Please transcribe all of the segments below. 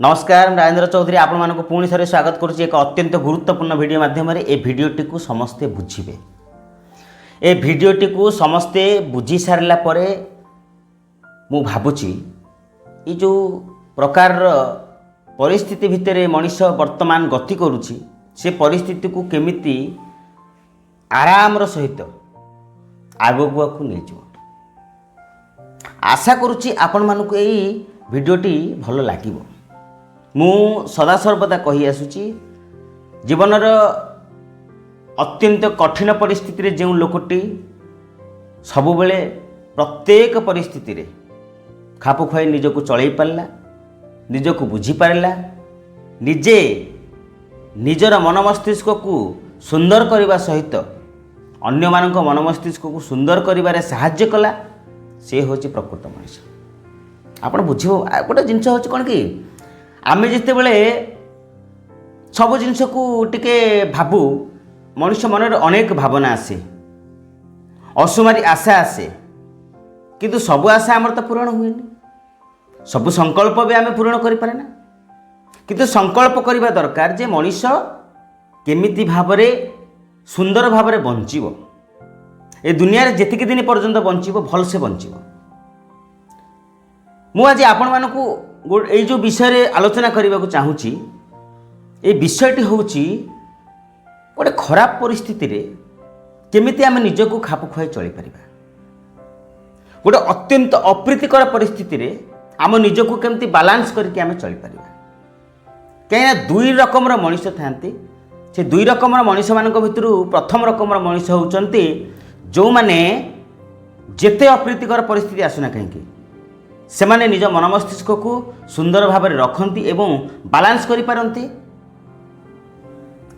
नमस्कार राजेंद्र चौधरी आपण मानक पुणी थे स्वागत करुच्ची एक अत्यंत गुरुत्वपूर्ण वीडियो माध्यम ए भिडटी को समस्ते बुझे ए भिडटी को समस्ते बुझी सारा पर मु भावुची ये जो प्रकार परिस्थिति भितर मनीष वर्तमान गति करुच्ची से परिस्थिति को केमिति आराम सहित आगुआ को नहीं जाओ आशा करुच्ची आपण मानक यही भिडटी भल लगे मु सदा सर्वदा कही आसुची जीवनर अत्यंत कठिन परिस्थिति जो लोकटी सबु बेले प्रत्येक परिस्थिति रे खाप खुआई निजको चलई पारला निजको बुझी पारला निजे निजर मन मस्तिष्क को सुंदर करने सहित अन्य मानक मन मस्तिष्क को सुंदर करिबारे सहाय्य कला से होची प्रकृत मनुष्य। आपण बुझ गोटे जिनस होची कौन कि आमे जिते बड़े सब जिनस को टिके भाबू मनुष्य मन अनेक भावना आसे असुमारी आशा आसे किंतु सब आशा आमर तो पूरण हुए सब संकल्प भी आम पूरण कर पारे ना किंतु संकल्प करने दरकार जे मनीष केमिति भावरे सुंदर भावरे बंचिबो ए दुनिया रे जेतिक दिन पर्यंत बंचिबो भल से बंचिबो। मु आज आपण मानकु ये जो विषय आलोचना करने को चाहूँगी ये विषयटी हूँ गोटे खराब परिस्थिति रे केमिति आम निजको खाप खुआई चली पारिबा गोटे अत्यंत अप्रीतिकर परिस्थिति रे आम निजको केमिति बालांस करके आम चली पारिबा कहीं दुई रकम मनीष थांती से दुई रकम मनीष मानक भितर प्रथम रकम मनीष होउचंती जो माने जेते अप्रीतिकर परिस्थिति आसुना कहीं से माने निज मन मस्तिष्क को सुंदर भाव में रखती एवं बालांस करि पारंती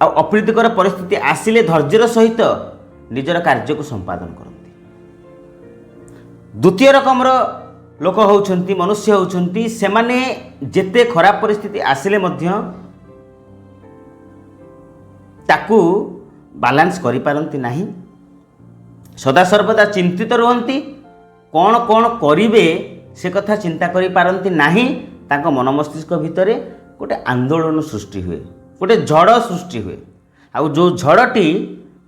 आ अप्रीतिकर परिस्थिति आसिले धैर्यर सहित निजर कार्य को संपादन करती। द्वितीय रकम लोक होउछंती मनुष्य होउछंती से माने जेते खराब परिस्थिति आसिले मध्य ताकू बालांस करि पारंती नाही सदा सर्वदा चिंतित रहंती कौन कौन करिवे से कथा चिंता करि पारंती नाही तांको मन मस्तिष्क भितर गोटे आंदोलन सृष्टि हुए गोटे झड़ सृष्टि हुए आ जो झड़टी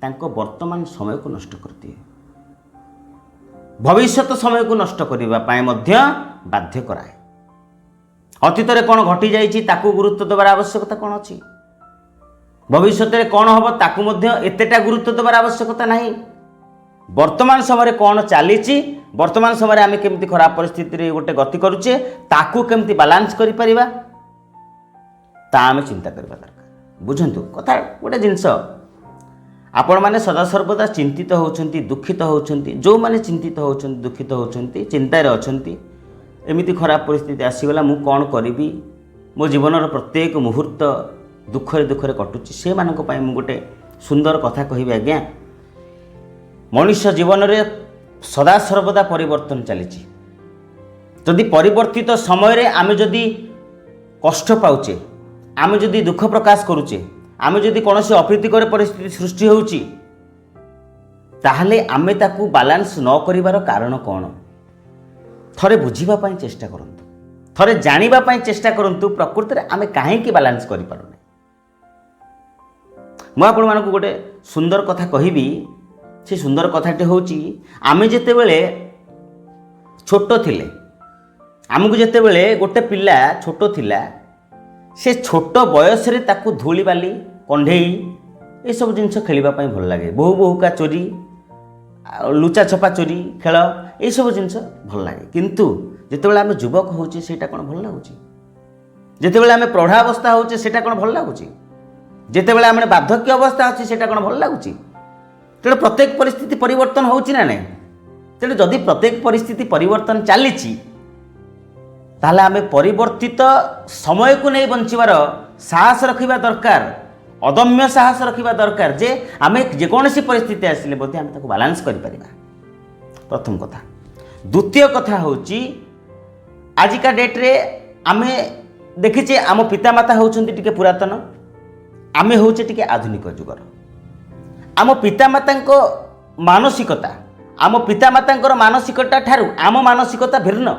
तांको वर्तमान समय को नष्ट करती है भविष्यत समय को नष्ट करबा पाए मध्य बाध्य कराए। अतीत रे कौन घटी जाइछि ताकू गुरुत्व देवार आवश्यकता कौन अछि भविष्यत रे कौन हबो ताकू मध्य एतेटा गुरुत्व देवार आवश्यकता नाही। वर्तमान समय कौन चली वर्तमान समय आम केमती खराब परिस्थिति गोटे गति करुचे ताकू केमती बालांस करि परिबा ता आम चिंता करबा दरकार। बुझंतु कथा गोटे जिनस आपण माने सदा सर्वदा चिंतित होउछंती दुखित होउछंती जो माने चिंतित होउछंती दुखित होउछंती चिंता रे अछंती एमिति खराब परिस्थिति आसीगला मु कौन करिबी मो जीवनर प्रत्येक मुहूर्त दुखरे दुखरे कटुची से मानक पई मु गोटे सुंदर कथा कहिबे आज्ञा। मनुष्य जीवन रे सदा सर्वदा परिवर्तन चली जदि परिवर्तित समय रे आमे जदि कष्ट पाउचे आमे जदि दुख प्रकाश करुचे आमे जदि कौन से अप्रीतिकर परिस्थिति सृष्टि होउची ताहले आमे ताकू बालांस न करिवार कारण कौन थरे बुझीबा पई चेष्टा करंतु थरे जानिबा पई चेष्टा करंतु प्रकृति रे आमे काहे की बालांस करि पारुने। मु आपण मानकु गोटे सुंदर कथा कहिबी से सुंदर कथाटे हूँ आम जिते बड़े छोट थिले आमको जिते बड़े गोटे पिला छोट थिला से छोट बयस रे ताकू धूली बाली कंढेई ये सब जिनस खेलवाई भल लगे बहु बहुका चोरी लुचा छपा चोरी खेल ये सब जिनस भल लगे किंतु जिते आम युवक होचे सेटा कौन भल लगुच जिते आम प्रौढ़ावस्था होचे सेटा कौन भल लगुच जिते आम बार्धक्य अवस्था अच्छे सेटा कौन भल लगुच तेणु प्रत्येक परिस्थिति परिवर्तन होची ना नहीं तेणु जदि प्रत्येक परिस्थिति परिवर्तन चली ताहले आमे परिवर्तित समय को नहीं बंचिबार साहस रखिबा दरकार अदम्य साहस रखिबा दरकार जे आमे जेकोसी परिस्थिति आसिले बोधे आमे ताको बालांस करि परिबा प्रथम कथा। द्वितीय कथा होची आजिका डेट रे आमे देखिचे आम पितामाता होउछंती टिके पुरातन आमे होउचे टिके आधुनिक जुगर आम पितामाता मानसिकता आम पितामाता मानसिकता ठारू आम मानसिकता भिन्न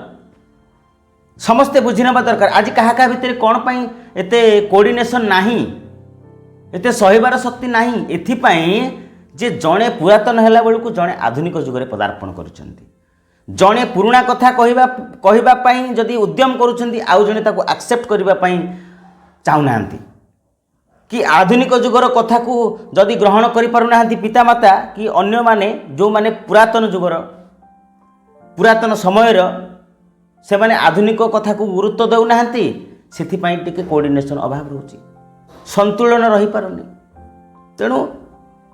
समस्ते बुझी ना दरकार आज क्या भितर कौन पाई एते कोऑर्डिनेशन नहीं एते सहीबार शक्ति नहीं एथिपाई जे जड़े पुरातन है बेलू जड़े आधुनिक जुगरे पदार्पण करुछंती जड़े पुराणा कथा कहवाई जदि उद्यम करुछंती आउ जड़े ताको एक्सेप्ट करने चाहूना कि आधुनिक जुगर कथा को जदि ग्रहण करें पितामाता कि अन्य माने जो माने पुरातन जुगर पुरातन समय से माने आधुनिक कथा को गुरुत्व देना से कोऑर्डिनेशन अभाव रोचे संतुलन रही पारुनी तेणु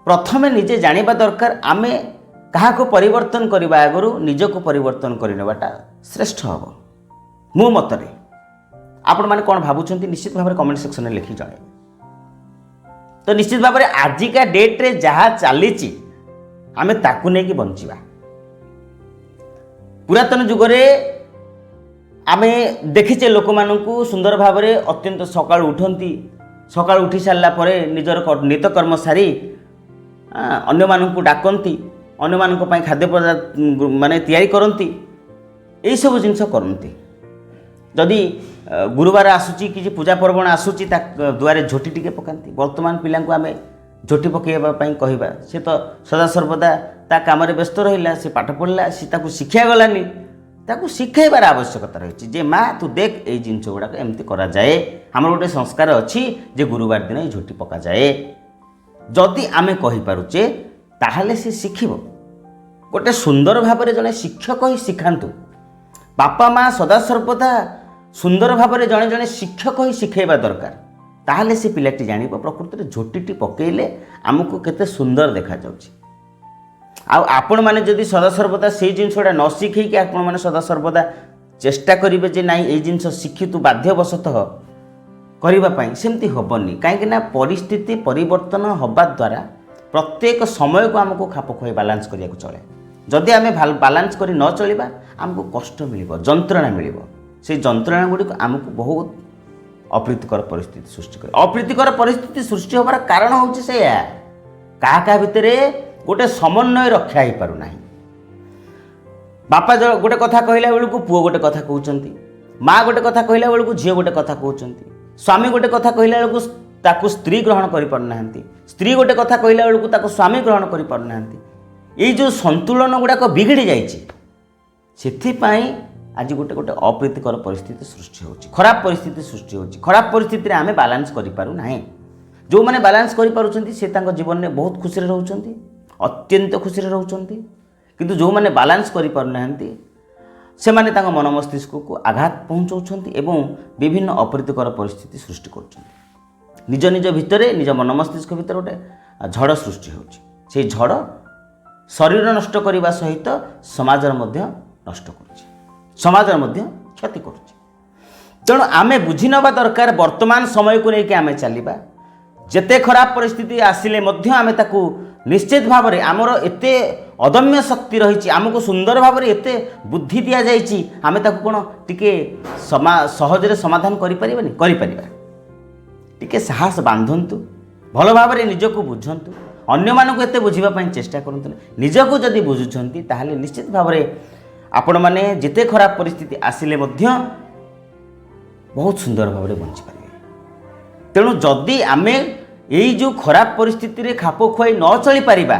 प्रथमे निजे जानिबा दरकार आमे कहा को परिवर्तन करने आगु निजको परिवर्तन करनेबाटा श्रेष्ठ हम मो मतरे आपण माने कौन भावुं निश्चित भाव में कमेंट सेक्शन में लिखी जणे तो निश्चित भाव में आजिका डेट रे जहाँ चली आमे ताकू नहीं कि बंचिबा पुरातन जुगरे आमे देखीचे लोक मानू सुंदर भाव में अत्यंत सकाळ उठती सकाळ उठी सारा पर निजर नित्यकर्म सारी अन्य मानू डाकती अन्य मानक पई खाद्य पदार्थ माने तैयारी करती यही सब जिनस करती जदि गुरुवार आसूची कि पूजा पर्वण आसूची दुआरे झोटी टिके पकाती वर्तमान पिला आम झोटी पकईवाई कहवा सी तो सदा सर्वदा ता काम व्यस्त रहा सी पाठ पढ़ला सी ताकू शिखा गलानी ताकू शिखाइबार आवश्यकता रही जे माँ तू देख ये जिनस गुड़ाक एमती करा जाए आम गोटे संस्कार अच्छी जे गुरुवार दिन ये झोटी पका जाए जदि आमे कहि पारुचे ताहले से शिखिब गोटे सुंदर भाव में जड़े शिक्षक ही शिखातु बापा माँ सदा सर्वदा सुंदर भाव में जड़े जड़े शिक्षक ही शिखेबा दरकार ताहले से पिलाटी जान प्रकृति में झोटी पकईले आमको केते सुंदर देखा जाउछि आपण मैंने जदि सदा सर्वदा से जिनसटा न शिखी आपण मैंने सदा सर्वदा चेष्टा करेंगे जे नाई ये जिनस शिखी तू बाध्यवशतः करने सेमती हेनी कहीं परिस्थिति परिवर्तन हवा द्वारा प्रत्येक समय को आमको खाप खुआई बालांस करिया चले जदि आम बालांस कर न चलवा आमको कष्ट मिल जंत्रणा मिल से जंत्रणा गुड़ी आमको बहुत अप्रीतिकर परिस्थिति सृष्टि कर अप्रीतिकर परिस्थिति सृष्टि होबार कारण हूँ से क्या भितर गोटे समन्वय रक्षा हो पारना बापा गोटे कथा कहला बेलू पुओ गोटे कथा कहते माँ गोटे कथा कहला बेलू झी गोटे कथा कहते स्वामी गोटे कथा कहला बेलू ताकू स्त्री ग्रहण कर पारना स्त्री गोटे कथा कहला बेलू ताकू स्वामी ग्रहण कर पारना ये जो संतुलन गुड़ाक बिगड़ी जाए आज गोटे गोटे अप्रीतिकर परिस्थिति सृष्टि होची खराब परिस्थिति सृष्टि होची खराब परिस्थिति आम बालांस करें जो मैंने बालांस कर जीवन में बहुत खुशी रोचंती अत्यंत खुशी रोचंती किंतु जो मैंने बालांस करना से माने मन मस्तिष्क को आघात पहुँचाऊँच एवं विभिन्न अप्रीतिकर परिस्थिति सृष्टि कर निज निज भितर निज मन मस्तिष्क भितर गोटे झड़ सृष्टि होची झड़ शरीर नष्ट करने सहित समाज नष्ट कर समाज क्षति कर तेणु आमे बुझी नवा दरकार वर्तमान समय को लेकिन आमे चलिबा जेते खराब परिस्थिति आसिले मध्य आमे ताकू निश्चित भाव में आमर एते अदम्य शक्ति रही आमको सुंदर भाव में एते बुद्धि दि जाइए आमे ताकू कोन टिके सहजरे समाधान करिपरिबा टिके साहस बांधंतु भल भाव में निजको बुझंतु अन्य मानक एते बुझिबा चेष्टा करंतु निजको जदि बुझुछंती ताहले निश्चित भाव में आपण माने जिते खराब परिस्थिति आसिले मध्य बहुत सुंदर भाव में बंची पारे तेणु जदि आमे यही जो खराब परिस्थिति रे खाप खुआई न चली पारिबा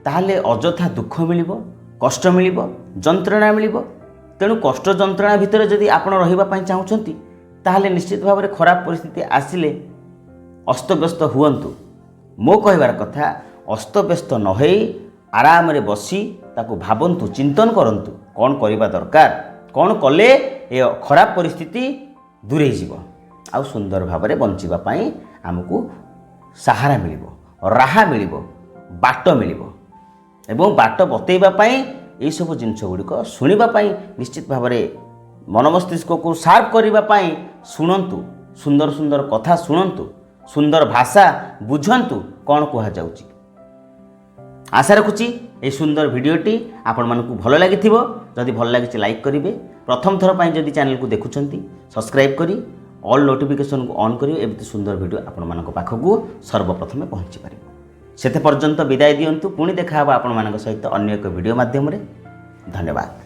ताहले अजथा दुख मिलिबो कष्ट मिलिबो जंत्रणा मिलिबो तेणु कष्ट जंत्रणा भितर जदि आपण रहिबा पई चाहुछंती ताहले निश्चित भाव में खराब परिस्थिति आसिले अस्तव्यस्त हुअन्तु मो कहबार कथा अस्तव्यस्त न होई आराम रे बसी ताकू भाबंतु चिंतन करंतु कौन करबा दरकार कौन कले ए खराब परिस्थिति दूरे जीवो आ सुंदर भाव में बंचिबा पई आमको सहारा मिलिबो राहा मिलिबो बाट मिलिबो एवं बाट बतैबा पई एई सब जिनस गुड़िक शुणिबा पई निश्चित भाव में मन मस्तिष्क को शार्प करबा पई शुणंतु सुंदर सुंदर कथा शुणंतु सुंदर भाषा बुझंतु कौन कहा जाउची आशा रखुची ए सुंदर भिडियोटी आपण मानकु भल लागिथिबो जदि भल लागिछि लाइक करिवे प्रथम थर पई जदि चैनल को देखुछंती सब्सक्राइब करी ऑल नोटिफिकेशन को ऑन करिवे एबे सुंदर भिडियो आपण मानक पाखकु सर्वप्रथमे पहुंची पारिबो सेते पर्यंत विदाय दियंतु पुणी देखा आपण मानक सहित अन्य एक वीडियो माध्यम रे धन्यवाद।